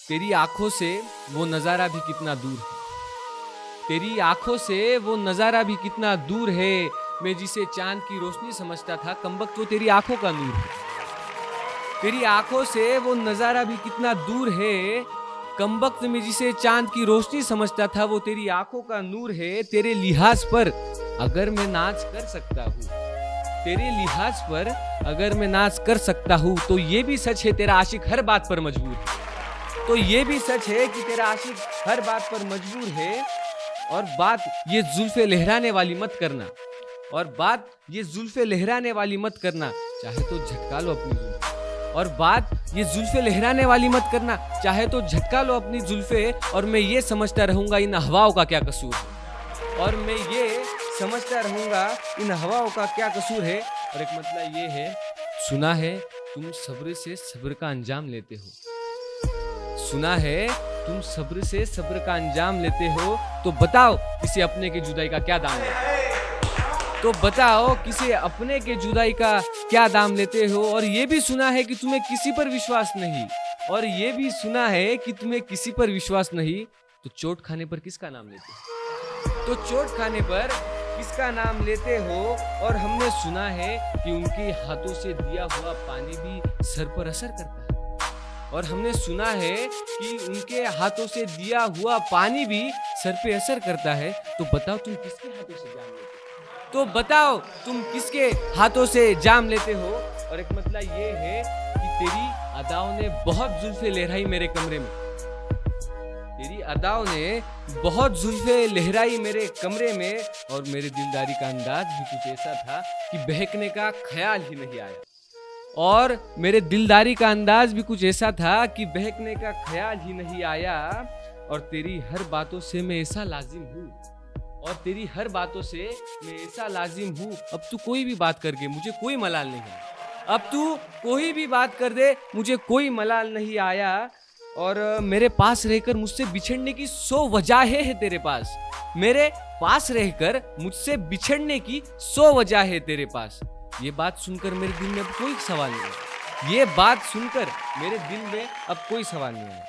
तेरी आंखों से वो नजारा भी कितना दूर है। तेरी आंखों से वो नजारा भी कितना दूर है। मैं जिसे चांद की रोशनी समझता था, कमबख्त वो तेरी आंखों का नूर है। तेरी आंखों से वो नजारा भी कितना दूर है। कमबख्त में जिसे चांद की रोशनी समझता था, वो तेरी आंखों का नूर है। तेरे लिहाज पर अगर मैं नाच कर सकता हूँ, तेरे लिहाज पर अगर मैं नाच कर सकता हूँ, तो ये भी सच है तेरा आशिक हर बात पर मजबूर है। तो ये भी सच है कि तेरा आशिक हर बात पर मजबूर है। और बात ये जुल्फे लहराने वाली मत करना, और बात ये जुल्फे लहराने वाली मत करना, चाहे तो झटका लो अपनी जुल्फे। और बात ये जुल्फे लहराने वाली मत करना, चाहे तो झटका लो अपनी जुल्फे। और मैं ये समझता रहूंगा इन हवाओं का क्या कसूर है। और मैं ये समझता रहूंगा इन हवाओं का क्या कसूर है। और एक मतलब ये है, सुना है तुम सब्र से सब्र का अंजाम लेते हो। सुना है तुम सब्र से सब्र का अंजाम लेते हो। तो बताओ किसी अपने के जुदाई का क्या दाम लेते हो। तो बताओ किसी अपने के जुदाई का क्या दाम लेते हो। और ये भी सुना है कि तुम्हें किसी पर विश्वास नहीं। और ये भी सुना है कि तुम्हें किसी पर विश्वास नहीं। तो चोट खाने पर किसका नाम लेते हो। तो चोट खाने पर किसका नाम लेते हो। और हमने सुना है कि उनके हाथों से दिया हुआ पानी भी सर पर असर करता है। और हमने सुना है कि उनके हाथों से दिया हुआ पानी भी सर पे असर करता है। तो बताओ तुम किसके हाथों से जाम लेते हो। तो बताओ तुम किसके हाथों से जाम लेते हो। और एक मतलब ये है कि तेरी अदाओं ने बहुत जुल्फे लहराई मेरे कमरे में। तेरी अदाओं ने बहुत जुल्फे लहराई मेरे कमरे में। और मेरे दिलदारी का अंदाज भी कुछ ऐसा था कि बहकने का ख्याल ही नहीं आया। और मेरे दिलदारी का अंदाज भी कुछ ऐसा था कि बहकने का ख्याल ही नहीं आया। और तेरी हर बातों से मैं ऐसा लाजिम हूँ। और तेरी हर बातों से मैं ऐसा लाजिम हूँ। अब तू कोई भी बात करके मुझे कोई मलाल नहीं है। अब तू कोई भी बात कर दे, मुझे कोई मलाल नहीं आया। और मेरे पास रहकर मुझसे बिछड़ने की 100 वजहें है तेरे पास। मेरे पास रहकर मुझसे बिछड़ने की 100 वजह है तेरे पास। ये बात सुनकर मेरे दिल में अब कोई सवाल नहीं है। ये बात सुनकर मेरे दिल में अब कोई सवाल नहीं है।